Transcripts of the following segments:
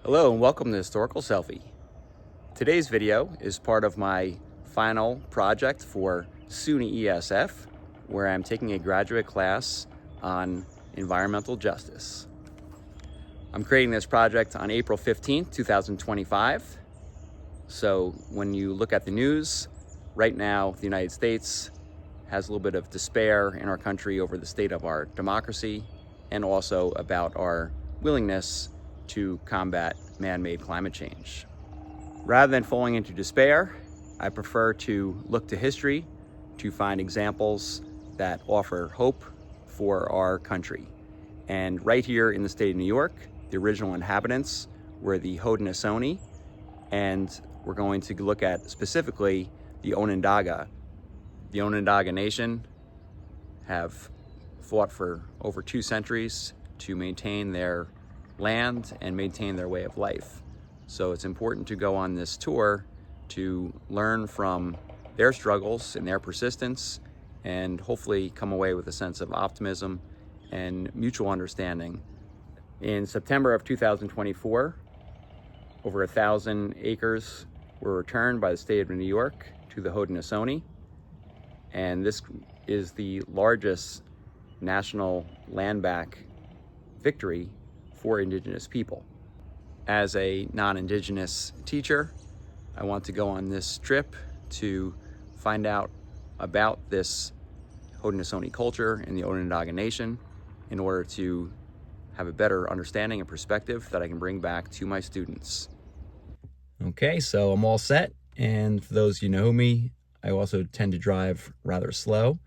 Hello and welcome to Historical Selfie. Today's video is part of my final project for SUNY ESF, where I'm taking a graduate class on environmental justice. I'm creating this project on April 15th, 2025. So when you look at the news, right now the United States has a little bit of despair in our country over the state of our democracy and also about our willingness to combat man-made climate change. Rather than falling into despair, I prefer to look to history to find examples that offer hope for our country. And right here in the state of New York, the original inhabitants were the Haudenosaunee, and we're going to look at specifically the Onondaga. The Onondaga Nation have fought for over 2 centuries to maintain their land and maintain their way of life. So it's important to go on this tour to learn from their struggles and their persistence and hopefully come away with a sense of optimism and mutual understanding. In September of 2024, over 1,000 acres were returned by the state of New York to the Haudenosaunee, and this is the largest national land back victory for Indigenous people. As a non-Indigenous teacher, I want to go on this trip to find out about this Haudenosaunee culture and the Onondaga Nation in order to have a better understanding and perspective that I can bring back to my students. Okay, so I'm all set, and for those you know me, I also tend to drive rather slow,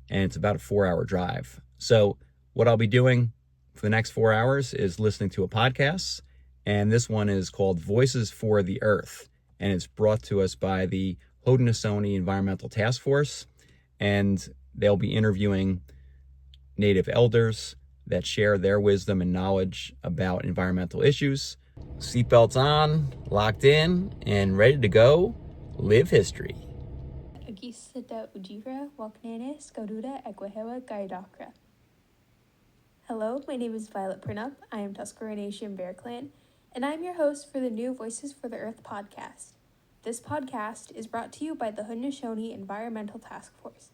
and it's about a 4-hour drive. So what I'll be doing for the next 4 hours is listening to a podcast, and this one is called Voices for the Earth, and it's brought to us by the Haudenosaunee Environmental Task Force, and they'll be interviewing Native elders that share their wisdom and knowledge about environmental issues. Seatbelts on, locked in, and ready to go live history. Hello, my name is Violet Printup. I am Tuscarora Nation Bear Clan, and I'm your host for the new Voices for the Earth podcast. This podcast is brought to you by the Haudenosaunee Environmental Task Force.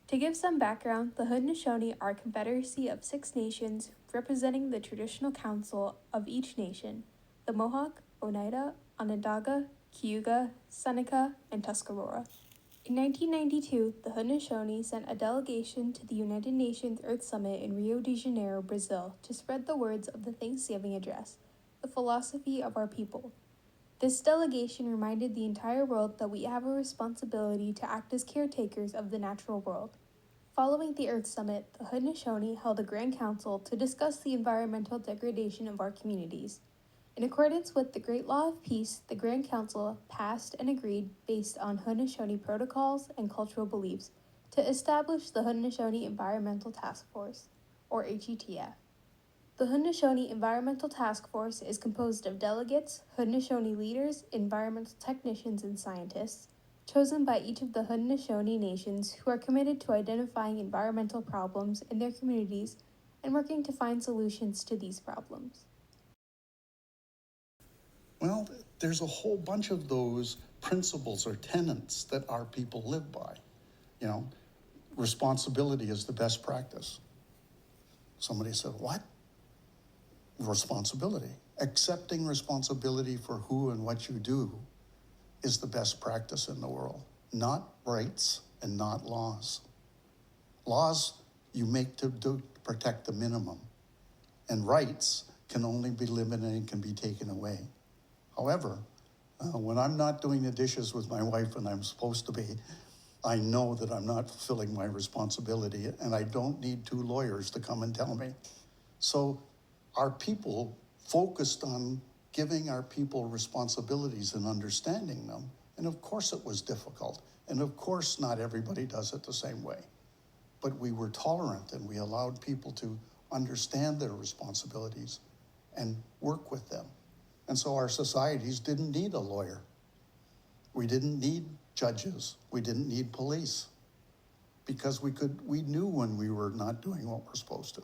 To give some background, the Haudenosaunee are a confederacy of 6 nations representing the traditional council of each nation: the Mohawk, Oneida, Onondaga, Cayuga, Seneca, and Tuscarora. In 1992, the Haudenosaunee sent a delegation to the United Nations Earth Summit in Rio de Janeiro, Brazil, to spread the words of the Thanksgiving address, the philosophy of our people. This delegation reminded the entire world that we have a responsibility to act as caretakers of the natural world. Following the Earth Summit, the Haudenosaunee held a Grand Council to discuss the environmental degradation of our communities. In accordance with the Great Law of Peace, the Grand Council passed and agreed, based on Haudenosaunee protocols and cultural beliefs, to establish the Haudenosaunee Environmental Task Force, or HETF. The Haudenosaunee Environmental Task Force is composed of delegates, Haudenosaunee leaders, environmental technicians, and scientists, chosen by each of the Haudenosaunee nations who are committed to identifying environmental problems in their communities and working to find solutions to these problems. Well, there's a whole bunch of those principles or tenets that our people live by. You know, responsibility is the best practice. Somebody said, what? Responsibility. Accepting responsibility for who and what you do is the best practice in the world, not rights and not laws. Laws you make to protect the minimum, and rights can only be limited and can be taken away. However, when I'm not doing the dishes with my wife and I'm supposed to be, I know that I'm not fulfilling my responsibility, and I don't need 2 lawyers to come and tell me. So our people focused on giving our people responsibilities and understanding them. And of course it was difficult. And of course not everybody does it the same way. But we were tolerant, and we allowed people to understand their responsibilities and work with them. And so our societies didn't need a lawyer. We didn't need judges. We didn't need police, because we knew when we were not doing what we're supposed to.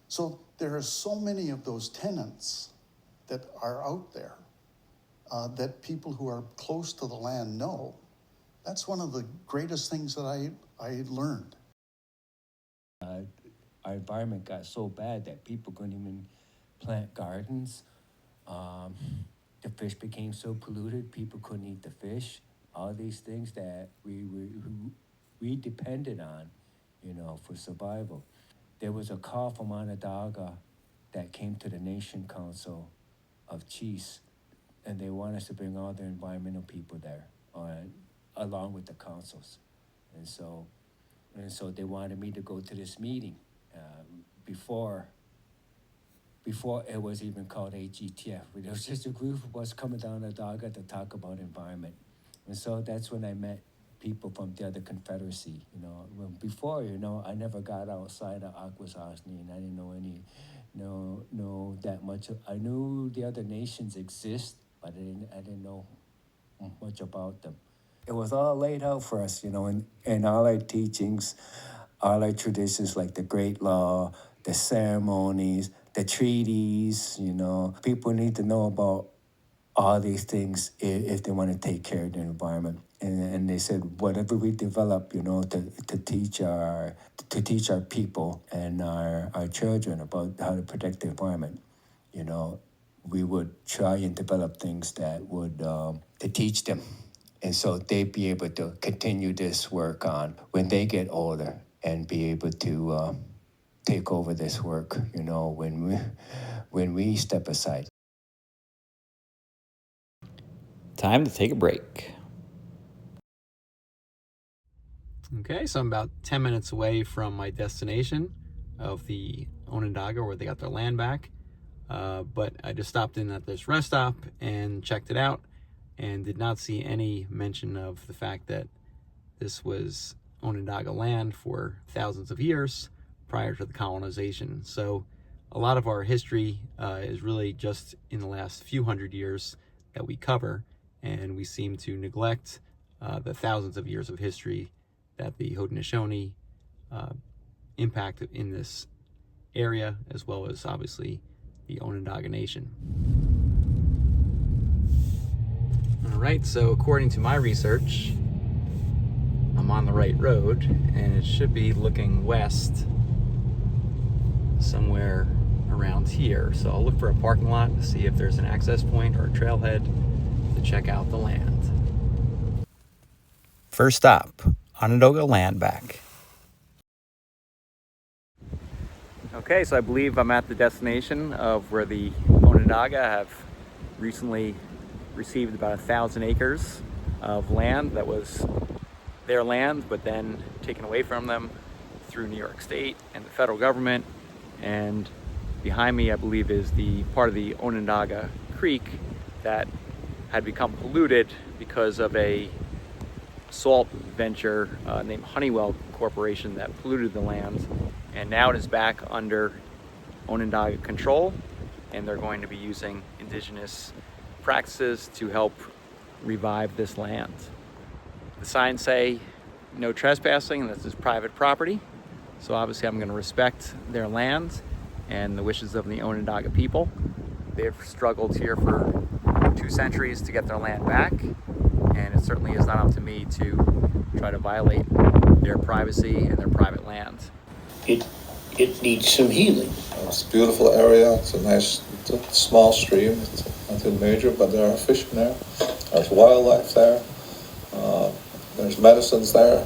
So there are so many of those tenets that are out there, that people who are close to the land know. That's one of the greatest things that I learned. Our environment got so bad that people couldn't even plant gardens. The fish became so polluted, people couldn't eat the fish. All these things that we depended on, for survival. There was a call from Onondaga that came to the Nation Council of Chiefs, and they want us to bring all their environmental people there, along with the councils. And so they wanted me to go to this meeting before it was even called AGTF. It was just a group of us coming down to Onondaga to talk about environment. And so that's when I met people from the other confederacy. Before, I never got outside of Haudenosaunee, and I didn't know that much. I knew the other nations exist, but I didn't know much about them. It was all laid out for us, in all our teachings, all our traditions, like the Great Law, the ceremonies, the treaties. People need to know about all these things if they want to take care of the environment. And they said whatever we develop, to teach our people and our children about how to protect the environment, we would try and develop things that would to teach them. And so they'd be able to continue this work on when they get older and be able to take over this work, when we step aside. Time to take a break. Okay, so I'm about 10 minutes away from my destination of the Onondaga, where they got their land back. But I just stopped in at this rest stop and checked it out, and did not see any mention of the fact that this was Onondaga land for thousands of years prior to the colonization. So a lot of our history is really just in the last few hundred years that we cover, and we seem to neglect the thousands of years of history that the Haudenosaunee impacted in this area, as well as obviously the Onondaga Nation. All right, so according to my research, I'm on the right road, and it should be looking west somewhere around here. So I'll look for a parking lot to see if there's an access point or a trailhead to check out the land. First stop, Onondaga land back. Okay, so I believe I'm at the destination of where the Onondaga have recently received about 1,000 acres of land that was their land, but then taken away from them through New York State and the federal government. And behind me, I believe, is the part of the Onondaga Creek that had become polluted because of a salt venture named Honeywell Corporation that polluted the land. And now it is back under Onondaga control, and they're going to be using indigenous practices to help revive this land. The signs say no trespassing, and this is private property. So obviously I'm going to respect their land and the wishes of the Onondaga people. They've struggled here for 2 centuries to get their land back, and it certainly is not up to me to try to violate their privacy and their private land. It needs some healing. It's a beautiful area. It's a small stream. It's nothing major, but there are fish in there. There's wildlife there. There's medicines there.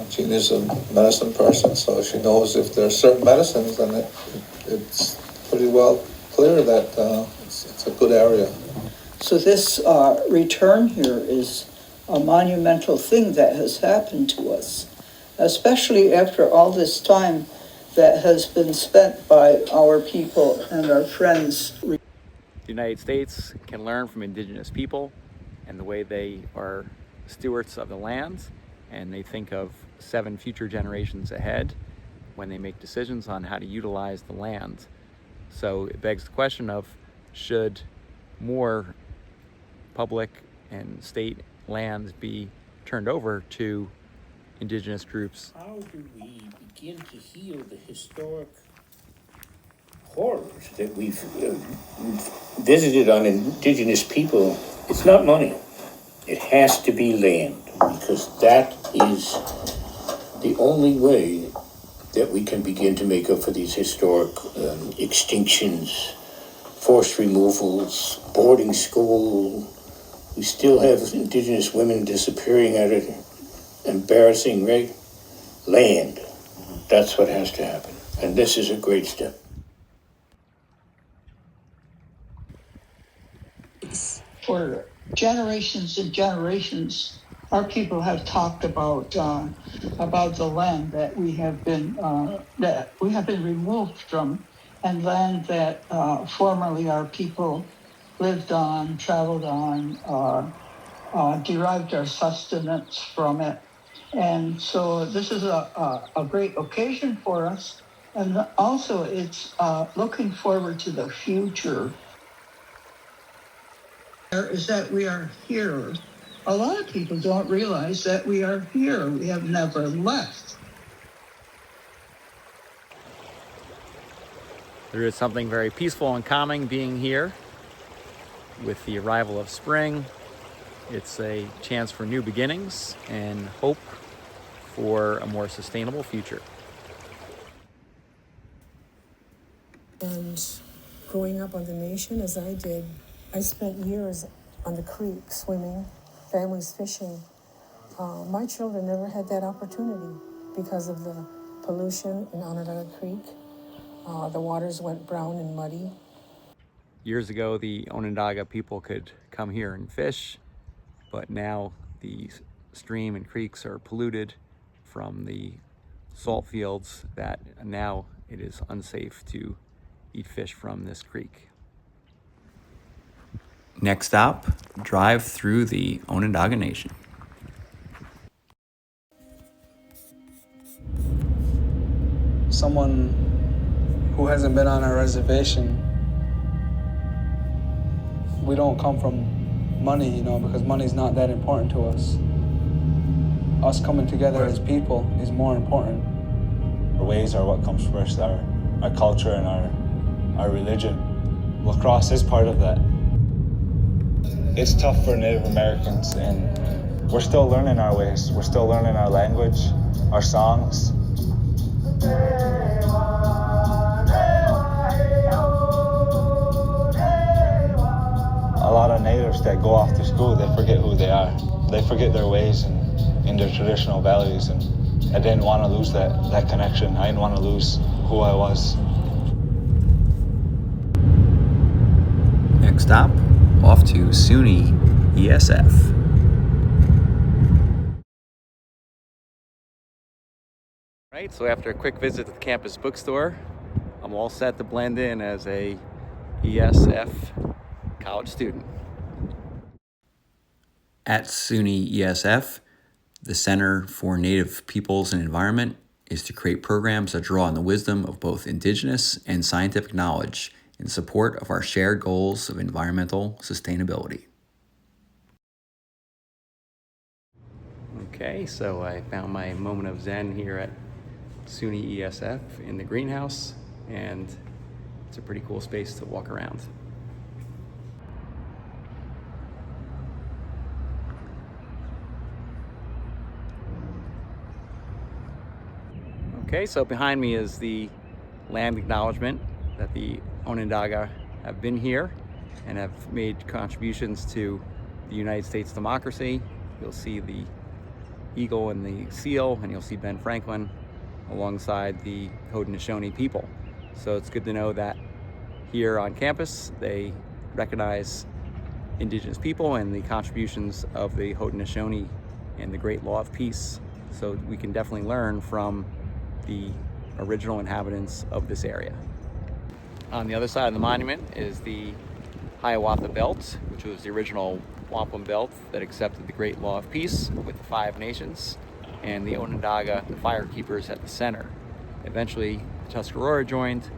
Jean is a medicine person, so she knows if there's certain medicines, then it's pretty well clear that it's a good area. So this return here is a monumental thing that has happened to us, especially after all this time that has been spent by our people and our friends. The United States can learn from indigenous people and the way they are stewards of the land, and they think of 7 future generations ahead when they make decisions on how to utilize the land. So it begs the question of, should more public and state land be turned over to indigenous groups? How do we begin to heal the historic horrors that we've visited on Indigenous people, it's not money. It has to be land, because that is the only way that we can begin to make up for these historic extinctions, forced removals, boarding school. We still have Indigenous women disappearing at an embarrassing rate. Land. That's what has to happen. And this is a great step. For generations and generations, our people have talked about the land that we have been removed from, and land that formerly our people lived on, traveled on, derived our sustenance from it. And so this is a great occasion for us. And also it's looking forward to the future. Is that we are here. A lot of people don't realize that we are here. We have never left. There is something very peaceful and calming being here with the arrival of spring. It's a chance for new beginnings and hope for a more sustainable future. And growing up on the nation as I did, I spent years on the creek swimming, families fishing. My children never had that opportunity because of the pollution in Onondaga Creek. The waters went brown and muddy. Years ago, the Onondaga people could come here and fish, but now the stream and creeks are polluted from the salt fields that now it is unsafe to eat fish from this creek. Next stop, drive through the Onondaga Nation. Someone who hasn't been on our reservation, we don't come from money, because money's not that important to us. Us coming together as people is more important. Our ways are what comes first, our culture and our religion. Lacrosse is part of that. It's tough for Native Americans, and we're still learning our ways. We're still learning our language, our songs. A lot of natives that go off to school, they forget who they are. They forget their ways and their traditional values, and I didn't want to lose that connection. I didn't want to lose who I was. Next stop, off to SUNY ESF. Right, so after a quick visit to the campus bookstore, I'm all set to blend in as a ESF college student. At SUNY ESF, the Center for Native Peoples and Environment is to create programs that draw on the wisdom of both Indigenous and scientific knowledge in support of our shared goals of environmental sustainability. Okay, so I found my moment of Zen here at SUNY ESF in the greenhouse, and it's a pretty cool space to walk around. Okay, so behind me is the land acknowledgement that the Onondaga have been here and have made contributions to the United States democracy. You'll see the eagle and the seal, and you'll see Ben Franklin alongside the Haudenosaunee people. So it's good to know that here on campus they recognize Indigenous people and the contributions of the Haudenosaunee and the Great Law of Peace. So we can definitely learn from the original inhabitants of this area. On the other side of the monument is the Hiawatha Belt, which was the original wampum belt that accepted the Great Law of Peace with the 5 nations, and the Onondaga, the fire keepers, at the center. Eventually, the Tuscarora joined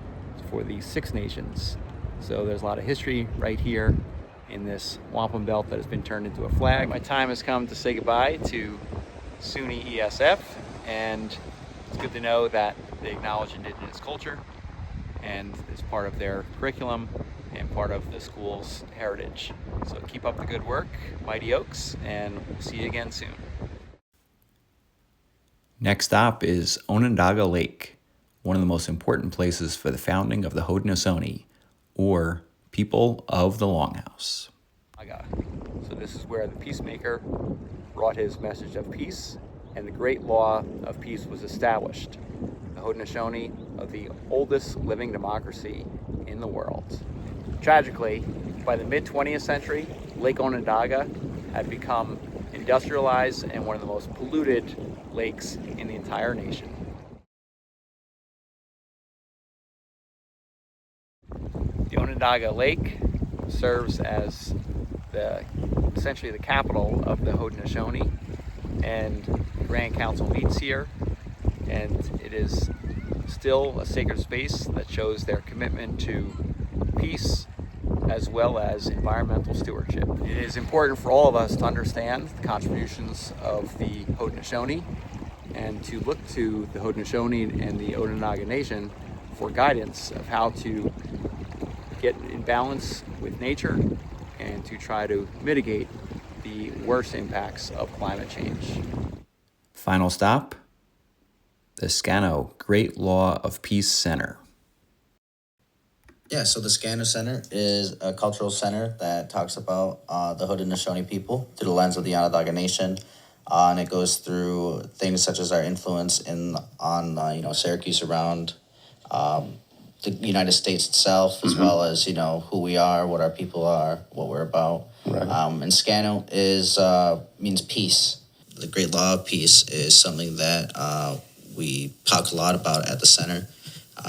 for the 6 nations. So there's a lot of history right here in this wampum belt that has been turned into a flag. My time has come to say goodbye to SUNY ESF, and it's good to know that they acknowledge Indigenous culture and is part of their curriculum and part of the school's heritage. So keep up the good work, Mighty Oaks, and we'll see you again soon. Next stop is Onondaga Lake, one of the most important places for the founding of the Haudenosaunee, or people of the Longhouse. So this is where the peacemaker brought his message of peace, and the great law of peace was established. The Haudenosaunee are the oldest living democracy in the world. Tragically, by the mid-20th century, Lake Onondaga had become industrialized and one of the most polluted lakes in the entire nation. The Onondaga Lake serves as essentially the capital of the Haudenosaunee, and the Grand Council meets here, and it is still a sacred space that shows their commitment to peace as well as environmental stewardship. It is important for all of us to understand the contributions of the Haudenosaunee and to look to the Haudenosaunee and the Onondaga Nation for guidance of how to get in balance with nature and to try to mitigate the worst impacts of climate change. Final stop, the Scano Great Law of Peace Center. Yeah, so the Scano Center is a cultural center that talks about the Haudenosaunee people through the lens of the Onondaga Nation, and it goes through things such as our influence on Syracuse around the United States itself, as well as who we are, what our people are, what we're about. Right. And Scano means peace. The Great Law of Peace is something that we talk a lot about at the center.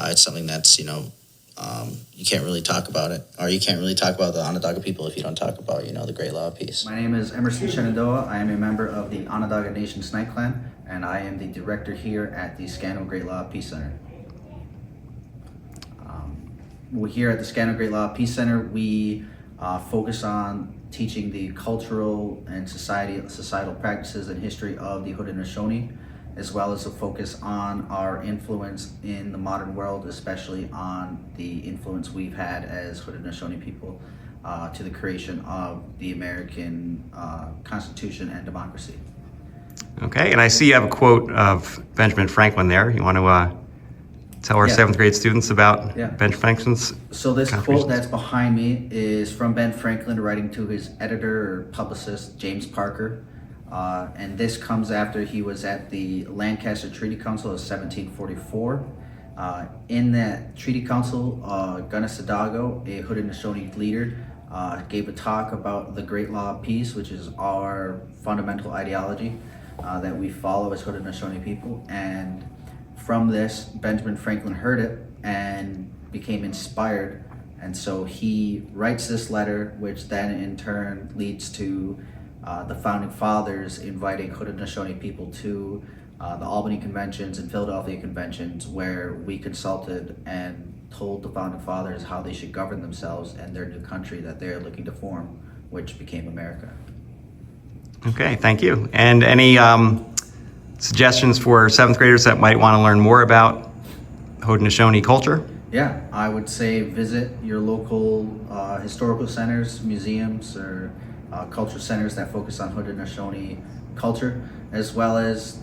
It's something that's you can't really talk about it, or you can't really talk about the Onondaga people if you don't talk about the Great Law of Peace. My name is Emerson Shenandoah. I am a member of the Onondaga Nation Snipe Clan, and I am the director here at the Scano Great Law of Peace Center. We're here at the Scano Great Law of Peace Center. We focus on teaching the cultural and societal practices and history of the Haudenosaunee, as well as a focus on our influence in the modern world, especially on the influence we've had as Haudenosaunee people to the creation of the American Constitution and democracy. Okay, and I see you have a quote of Benjamin Franklin there. You want to tell our 7th grade students about Ben Franklin's So this quote that's behind me is from Ben Franklin writing to his editor or publicist, James Parker. And this comes after he was at the Lancaster Treaty Council of 1744. In that Treaty Council, Gunnis Hidalgo, a Haudenosaunee leader, gave a talk about the Great Law of Peace, which is our fundamental ideology that we follow as Haudenosaunee people. And from this, Benjamin Franklin heard it and became inspired. And so he writes this letter, which then in turn leads to the Founding Fathers inviting Haudenosaunee people to the Albany Conventions and Philadelphia Conventions, where we consulted and told the Founding Fathers how they should govern themselves and their new country that they're looking to form, which became America. Okay, thank you. And any suggestions for 7th graders that might want to learn more about Haudenosaunee culture? Yeah, I would say visit your local historical centers, museums, or culture centers that focus on Haudenosaunee culture, as well as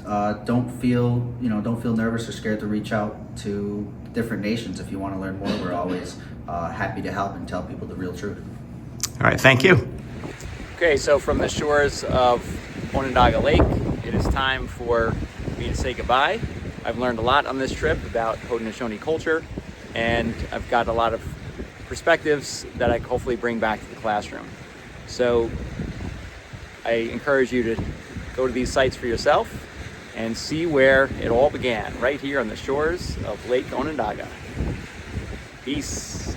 don't feel nervous or scared to reach out to different nations. If you want to learn more, we're always happy to help and tell people the real truth. All right, thank you. Okay, so from the shores of Onondaga Lake, it is time for me to say goodbye. I've learned a lot on this trip about Haudenosaunee culture, and I've got a lot of perspectives that I can hopefully bring back to the classroom. So I encourage you to go to these sites for yourself and see where it all began, right here on the shores of Lake Onondaga. Peace.